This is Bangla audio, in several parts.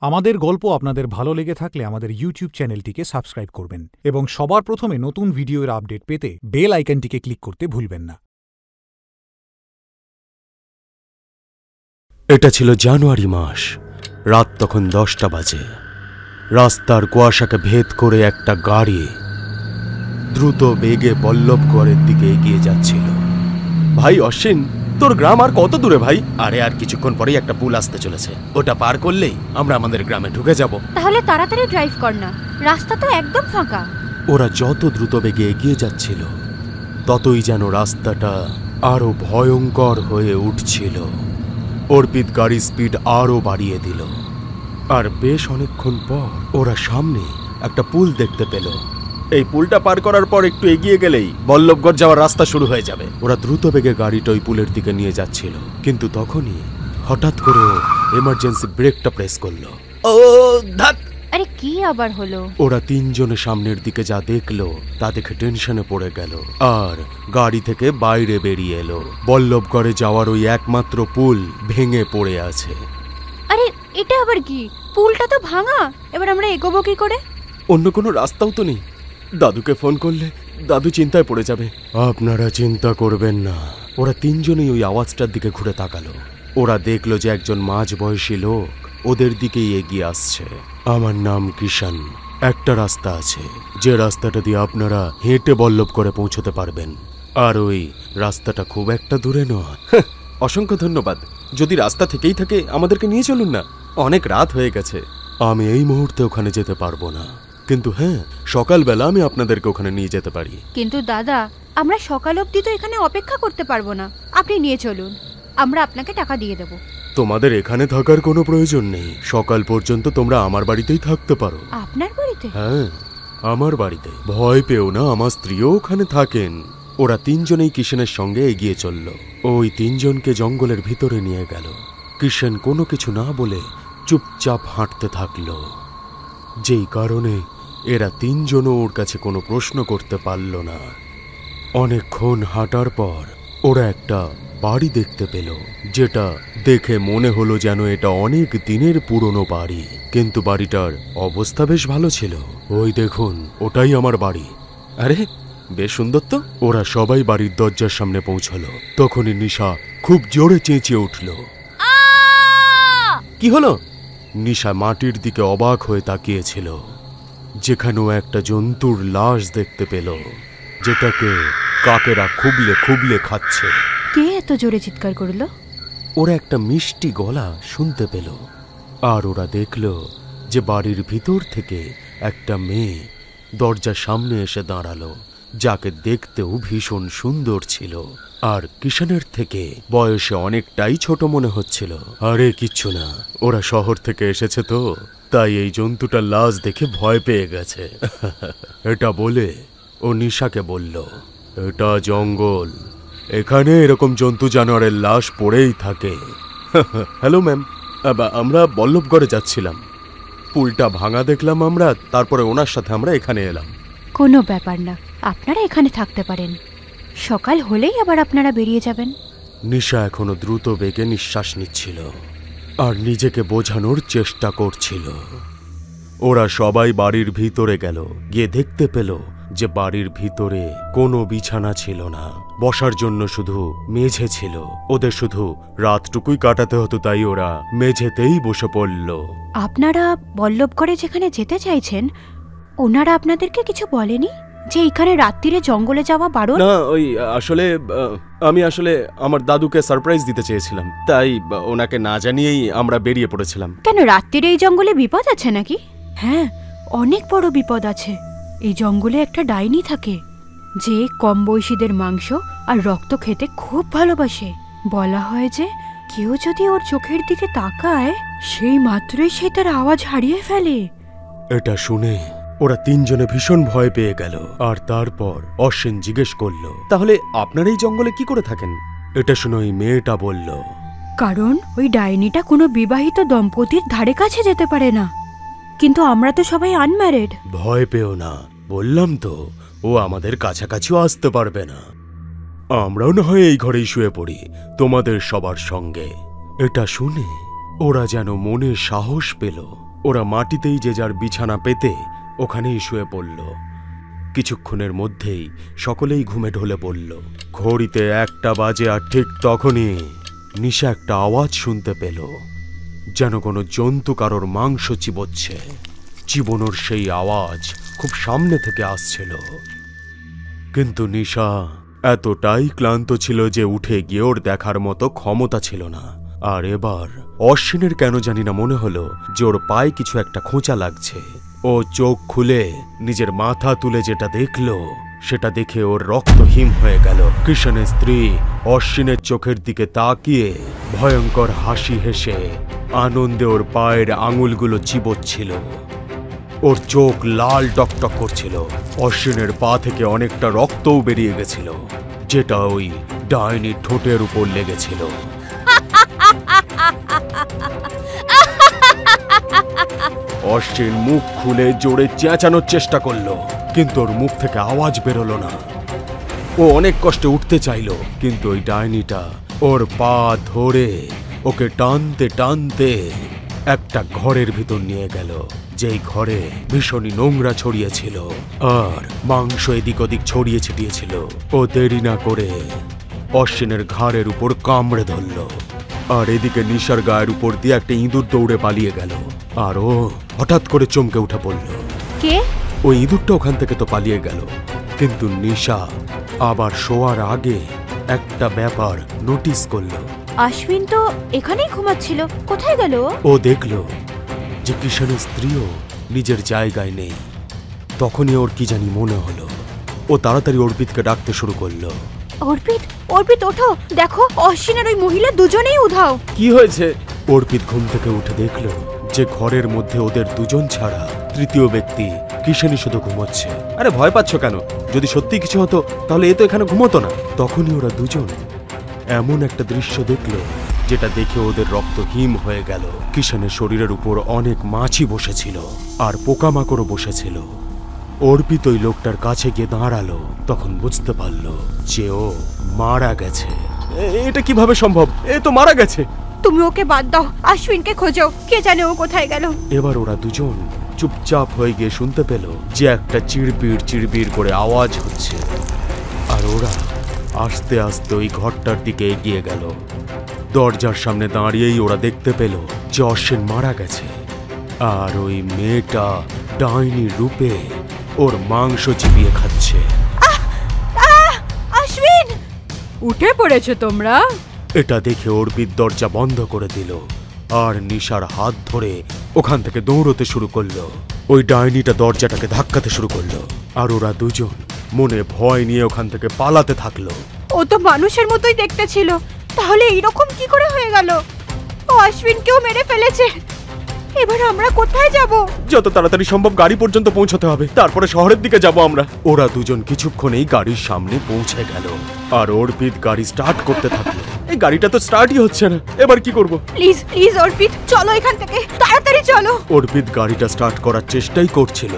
আমাদের গল্প আপনাদের ভালো লেগে থাকলে আমাদের ইউটিউব চ্যানেলটিকে সাবস্ক্রাইব করবেন এবং সবার প্রথমে নতুন ভিডিওর আপডেট পেতে বেল আইকনটিকে ক্লিক করতে ভুলবেন না। এটা ছিল জানুয়ারি মাস। রাত তখন 10টা বাজে। রাস্তার কুয়াশাকে ভেদ করে একটা গাড়ি দ্রুত বেগে বল্লভগড়ের দিকে এগিয়ে যাচ্ছিল। ভাই অশ্বিন, তোর গ্রাম আর কত দূরে ভাই? আরে আর কিছুক্ষণ পরেই একটা পুল আসতে চলেছে, ওটা পার করলেই আমরা আমাদের গ্রামে ঢুকে যাব। তাহলে তাড়াতাড়ি ড্রাইভ কর না, রাস্তা তো একদম ফাঁকা। ওরা যত দ্রুত বেগে এগিয়ে যাচ্ছিল ততই যেন রাস্তাটা আরো ভয়ঙ্কর হয়ে উঠছিল। অর্পিত গাড়ির স্পিড আরো বাড়িয়ে দিল, আর বেশ অনেকক্ষণ পর ওরা সামনে একটা পুল দেখতে পেল। এই পুলটা পার করার পর একটু এগিয়ে গেলেই বল্লভগড় যাওয়ার রাস্তা শুরু হয়ে যাবে। ওরা দ্রুত বেগে গাড়িটা ওই পুলের দিকে নিয়ে যাচ্ছিল, কিন্তু তখনই হঠাৎ করে এমার্জেন্সি ব্রেকটা প্রেস করলো। ও ধাত! আরে কি আবার হলো? ওরা তিনজনে সামনের দিকে যা দেখলো তা দেখে টেনশনে পড়ে গেল আর গাড়ি থেকে বাইরে বেরিয়ে এলো। বল্লভগড়ে যাওয়ার ওই একমাত্র পুল ভেঙে পড়ে আছে। আরে এটা আবার কি? পুলটা তো ভাঙা, এবার আমরা এগোবো কি করে? অন্য কোনো রাস্তাও তো নেই। দাদুকে ফোন করলে দাদু চিন্তায় পড়ে যাবে। আপনারা চিন্তা করবেন না। ওরা তিনজনেই ওই আওয়াজটার দিকে ঘুরে তাকালো। ওরা দেখলো যে একজন মাঝবয়সী লোক ওদের দিকেই এগিয়ে আসছে। আমার নাম কিষান। একটা রাস্তা আছে যে রাস্তাটা দিয়ে আপনারা হেঁটে বল্লভগড়ে পৌঁছতে পারবেন, আর ওই রাস্তাটা খুব একটা দূরে নয়। অসংখ্য ধন্যবাদ। যদি রাস্তা থেকেই থাকে আমাদেরকে নিয়ে চলুন না, অনেক রাত হয়ে গেছে। আমি এই মুহূর্তে ওখানে যেতে পারবো না, কিন্তু হ্যাঁ, সকালবেলা আমি আপনাদেরকে ওখানে নিয়ে যেতে পারি। কিন্তু দাদা, আমরা সকাল অবধি তো এখানে অপেক্ষা করতে পারবো না, আপনি নিয়ে চলুন, আমরা আপনাকে টাকা দিয়ে দেব। তোমাদের এখানে থাকার কোনো প্রয়োজন নেই, সকাল পর্যন্ত তোমরা আমার বাড়িতেই থাকতে পারো। আপনার বাড়িতে? হ্যাঁ, আমার বাড়িতে। ভয় পেও না, আমার স্ত্রীও ওখানে থাকেন। ওরা তিনজনেই কিষানের সঙ্গে এগিয়ে চলল। ওই তিনজনকে জঙ্গলের ভিতরে নিয়ে গেল। কিষান কোনো কিছু না বলে চুপচাপ হাঁটতে থাকলো, যেই কারণে এরা তিনজনও ওর কাছে কোনো প্রশ্ন করতে পারল না। অনেকক্ষণ হাঁটার পর ওরা একটা বাড়ি দেখতে পেল, যেটা দেখে মনে হলো যেন এটা অনেক দিনের পুরনো বাড়ি, কিন্তু বাড়িটার অবস্থা বেশ ভালো ছিল। ওই দেখুন, ওটাই আমার বাড়ি। আরে বেশ সুন্দর তো। ওরা সবাই বাড়ির দরজার সামনে পৌঁছলো। তখনই নিশা খুব জোরে চেঁচিয়ে উঠল। কি হলো? নিশা মাটির দিকে অবাক হয়ে তাকিয়েছিল, যেখানেও একটা জন্তুর লাশ দেখতে পেল, যেটাকে কাকেরা খুবলে খুবলে খাচ্ছে। কে এত জোরে চিৎকার করলো? ওরা একটা মিষ্টি গলা শুনতে পেল, আর ওরা দেখল যে বাড়ির ভিতর থেকে একটা মেয়ে দরজার সামনে এসে দাঁড়ালো, যাকে দেখতেও ভীষণ সুন্দর ছিল, আর কিষানের থেকে বয়সে অনেকটাই ছোট মনে হচ্ছিল। আরে কিচ্ছু না, ওরা শহর থেকে এসেছে তো, তাই এই জন্তুটার লাশ দেখে ভয় পেয়ে গেছে। এটা বলে ও নিশাকে বলল, এটা জঙ্গল, এখানে এরকম জন্তু জানোয়ারের লাশ পড়েই থাকে। হ্যালো ম্যাম, আমরা বল্লভগড়ে যাচ্ছিলাম, পুলটা ভাঙা দেখলাম আমরা, তারপরে ওনার সাথে আমরা এখানে এলাম। কোনো ব্যাপার না, আপনারা এখানে থাকতে পারেন, সকাল হলেই আবার আপনারা বেরিয়ে যাবেন। নিশা এখনো দ্রুত বেগে নিঃশ্বাস নিচ্ছিল আর নিজেকে বোঝানোর চেষ্টা করছিল। ওরা সবাই বাড়ির ভিতরে গেল, গিয়ে দেখতে পেল যে বাড়ির ভিতরে কোনো বিছানা ছিল না, বসার জন্য শুধু মেঝে ছিল। ওদের শুধু রাতটুকুই কাটাতে হতো, তাই ওরা মেঝেতেই বসে পড়ল। আপনারা বল্লভগড়ে যেখানে যেতে চাইছেন, ওনারা আপনাদেরকে কিছু বলেনি যে এখানে রাত্রিরে জঙ্গলে যাওয়া বারণ? না, ওই আমি আসলে আমার দাদুকে সারপ্রাইজ দিতে চেয়েছিলাম, তাই ওনাকে না জানিয়েই আমরা বেরিয়ে পড়েছিলাম। কেন, রাত্রিরে এই জঙ্গলে বিপদ আছে নাকি? হ্যাঁ, অনেক বড় বিপদ আছে। এই জঙ্গলে একটা ডাইনি থাকে, যে কম বয়সীদের মাংস আর রক্ত খেতে খুব ভালোবাসে। বলা হয় যে কেউ যদি ওর চোখের দিকে তাকায়, সেই মাত্রই সে তার আওয়াজ হারিয়ে ফেলে। এটা শুনে ওরা তিনজনে ভীষণ ভয় পেয়ে গেল, আর তারপর অশ্বিন জিজ্ঞেস করলো, তাহলে আপনারা এই জঙ্গলে কি করে থাকেন? এটা শুনে ওই মেয়েটা বলল, কারণ ওই ডাইনিটা কোনো বিবাহিত দম্পতির ধারে কাছে যেতে পারে না, কিন্তু আমরা তো সবাই আনম্যারিড। ভয় পেও না, বললাম তো, ও আমাদের কাছাকাছিও আসতে পারবে না। আমরাও না হয় এই ঘরেই শুয়ে পড়ি তোমাদের সবার সঙ্গে। এটা শুনে ওরা যেন মনে সাহস পেল ওরা মাটিতেই যে যার বিছানা পেতে ওখানেই শুয়ে পড়ল। কিছুক্ষণের মধ্যেই সকলেই ঘুমে ঢলে পড়ল। ঘড়িতে 1টা বাজে, আর ঠিক তখনই নিশা একটা আওয়াজ শুনতে পেল, যেন কোনো জন্তু কারোর মাংস চিবোচ্ছে। চিবোনোর সেই আওয়াজ খুব সামনে থেকে আসছিল। কিন্তু নিশা এতটাই ক্লান্ত ছিল যে উঠে গিয়ে ওর দেখার মতো ক্ষমতা ছিল না। আর এবার অশ্বিনের কেন জানি না মনে হলো যে ওর পায়ে কিছু একটা খোঁচা লাগছে। ও চোখ খুলে নিজের মাথা তুলে যেটা দেখলো, সেটা দেখে ওর রক্ত হিম হয়ে গেল। কিষানের স্ত্রী অশ্বিনের চোখের দিকে তাকিয়ে ভয়ঙ্কর হাসি হেসে আনন্দে ওর পায়ের আঙুলগুলো চিবোচ্ছিল। ওর চোখ লাল টকটক করছিল। অশ্বিনের পা থেকে অনেকটা রক্তও বেরিয়ে গেছিল, যেটা ওই ডাইনির ঠোঁটের উপর লেগেছিল। অশ্বিন মুখ খুলে জোরে চেঁচানোর চেষ্টা করলো, কিন্তু ওর মুখ থেকে আওয়াজ বেরোলো না। ও অনেক কষ্টে উঠতে চাইল, কিন্তু ওই ডাইনিটা ওর পা ধরে ওকে টানতে টানতে একটা ঘরের ভিতর নিয়ে গেল, যেই ঘরে ভীষণই নোংরা ছড়িয়েছিল আর মাংস এদিক ওদিক ছড়িয়ে ছিটিয়েছিল। ও দেরি না করে অশ্বিনের ঘাড়ের উপর কামড়ে ধরল, আর এদিকে নিশার গায়ের উপর দিয়ে একটা ইঁদুর দৌড়ে পালিয়ে গেল। আর ও হঠাৎ করে চমকে উঠে পড়ল। কে? ওই ইঁদুরটা ওখান থেকে তো পালিয়ে গেল, কিন্তু নিশা আবার শোয়ার আগে একটা ব্যাপার নোটিস করলো। অশ্বিন তো এখানেই ঘুমাচ্ছিল, কোথায় গেল? ও দেখল যে কিষানের স্ত্রীও নিজের জায়গায় নেই। তখনই ওর কি জানি মনে হলো। ও তাড়াতাড়ি অর্পিতকে ডাকতে শুরু করলো। অর্পিত, অর্পিত ওঠো, দেখো অশ্বিনের ওই মহিলা দুজনেই উধাও। কি হয়েছে? অর্পিত ঘুম থেকে উঠে দেখল যে ঘরের মধ্যে ওদের দুজন ছাড়া তৃতীয় ব্যক্তি কিষানি শুধু ঘুমোচ্ছে। আরে ভয় পাচ্ছ কেন? যদি সত্যি কিছু হতো তাহলে এ তো এখানে ঘুমোতো না। তখনই ওরা দুজন এমন একটা দৃশ্য দেখল যেটা দেখে ওদের রক্ত হিম হয়ে গেল। কিষানের শরীরের উপর অনেক মাছি বসেছিল আর পোকামাকড়ও বসেছিল। অর্পিত ওই লোকটার কাছে গিয়ে দাঁড়ালো, তখন বুঝতে পারলো যে ও মারা গেছে। এটা কিভাবে সম্ভব? এ তো মারা গেছে। তুমি ওকে বাদ দাও, অশ্বিনকে খোঁজো, কে জানে ও কোথায় গেল। এবার ওরা দুজন চুপচাপ হয়ে গিয়ে শুনতে পেল যে একটা চিড়বিড় চিড়বিড় করে আওয়াজ হচ্ছে। আর ওরা আস্তে আস্তে ওই ঘরটার দিকে এগিয়ে গেল। দরজার সামনে দাঁড়িয়েই ওরা দেখতে পেল যে অশ্বিন মারা গেছে, আর ওই মেয়েটা ডাইনি রূপে ওর মাংস চিবিয়ে খাচ্ছে। অশ্বিন, উঠে পড়েছো তোমরা? এটা দেখে অর্পিত দরজা বন্ধ করে দিল আর নিশার হাত ধরে ওখান থেকে দৌড়তে শুরু করলো। ওই ডাইনিটা দরজাটাকে ধাক্কাতে শুরু করলো, আর ওরা দুজন মনে ভয় নিয়ে ওখান থেকে পালাতে থাকলো। ও তো মানুষের মতোই দেখতে ছিল, তাহলে এইরকম কি করে হয়ে গেল? ও অশ্বিনকেও মেরে ফেলেছে। এবার আমরা কোথায় যাব? যত তাড়াতাড়ি সম্ভব গাড়ি পর্যন্ত পৌঁছতে হবে, তারপরে শহরের দিকে যাব আমরা। ওরা দুজন কিছুক্ষণেই গাড়ির সামনে পৌঁছে গেল, আর অর্পিত গাড়ি স্টার্ট করতে থাকলো। এই গাড়িটা তো স্টার্টই হচ্ছে না, এবার কি করব? প্লিজ প্লিজ অর্পিত, চলো এখান থেকে, তাড়াতাড়ি চলো। অর্পিত গাড়িটা স্টার্ট করার চেষ্টাই করছিল,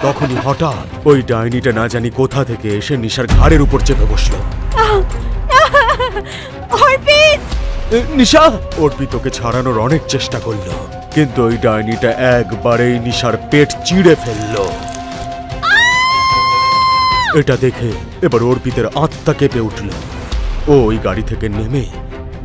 তখনই হঠাৎ ওই ডাইনিটা না জানি কোথা থেকে এসে নিশার ঘাড়ের উপর চেপে বসলো। অর্পিত! নিশা! অর্পিত ওকে ছাড়ানোর অনেক চেষ্টা করলো, কিন্তু ওই ডাইনিটা একবারেই নিশার পেট চিড়ে ফেললো। এটা দেখে এবার অর্পিতের আত্মা কেঁপে উঠল। ও ওই গাড়ি থেকে নেমে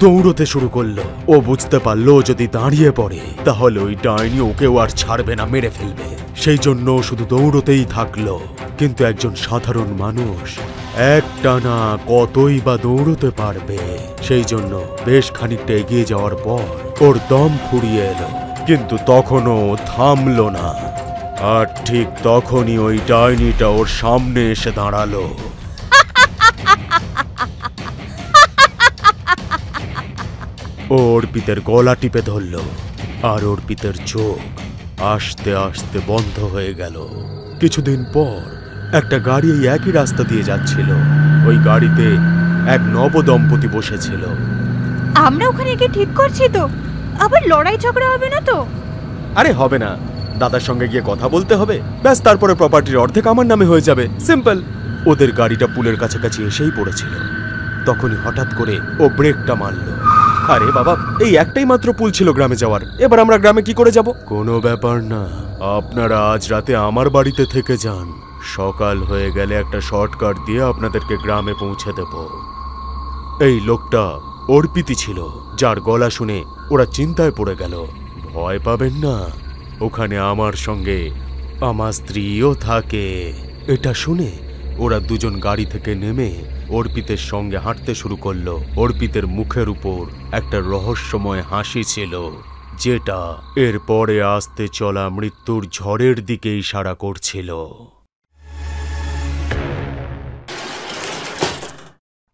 দৌড়তে শুরু করলো। ও বুঝতে পারলো যদি দাঁড়িয়ে পড়ে তাহলে ওই ডাইনি ওকেও আর ছাড়বে না, মেরে ফেলবে। সেই জন্য শুধু দৌড়তেই থাকলো। কিন্তু একজন সাধারণ মানুষ একটানা কতই বা দৌড়তে পারবে? সেই জন্য বেশ খানিকটা এগিয়ে যাওয়ার পর ওর দম ফুরিয়ে এলো, কিন্তু তখনও থামলো না। আর ঠিক তখনই ওই ডাইনিটা ওর সামনে এসে দাঁড়ালো। ও অর্পিতের গলা টিপে ধরল, আর অর্পিতের চোখ আস্তে আস্তে বন্ধ হয়ে গেল। কিছুদিন পর একটা গাড়ি এই একই রাস্তা দিয়ে যাচ্ছিল। ওই গাড়িতে এক নবদম্পতি বসেছিল। আমরা ওখানে গিয়ে ঠিক করছি তো, আবার লড়াই ঝগড়া হবে না তো? আরে হবে না, দাদার সঙ্গে গিয়ে কথা বলতে হবে, ব্যাস, তারপরে প্রপার্টির অর্ধেক আমার নামে হয়ে যাবে, সিম্পল। ওদের গাড়িটা পুলের কাছাকাছি এসেই পড়েছিল। তখনই হঠাৎ করে ও ব্রেকটা মারল, আরে বাবা, এই একটাই মাত্র পুল ছিল গ্রামে যাওয়ার, এবার আমরা গ্রামে কি করে যাব? কোনো ব্যাপার না, আপনারা আজ রাতে আমার বাড়িতে থেকে যান। সকাল হয়ে গেলে একটা শর্টকাট দিয়ে আপনাদেরকে গ্রামে পৌঁছে দেব। এই লোকটা অর্পিতই ছিল, যার গলা শুনে ওরা চিন্তায় পড়ে গেল। ভয় পাবেন না, ওখানে আমার সঙ্গে আমার স্ত্রীও থাকে। এটা শুনে ওরা দুজন গাড়ি থেকে নেমে অর্পিতের সঙ্গে হাঁটতে শুরু করলো। অর্পিতের মুখের উপর একটা রহস্যময় হাসি ছিল, যেটা এর পরে আসতে চলা মৃত্যুর ঝড়ের দিকে ইশারা করছিল।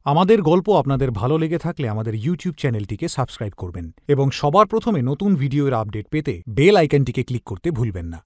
আমাদের গল্প আপনাদের ভালো লেগে থাকলে আমাদের ইউটিউব চ্যানেলটিকে সাবস্ক্রাইব করবেন এবং সবার প্রথমে নতুন ভিডিওর আপডেট পেতে বেল আইকনটিকে ক্লিক করতে ভুলবেন না।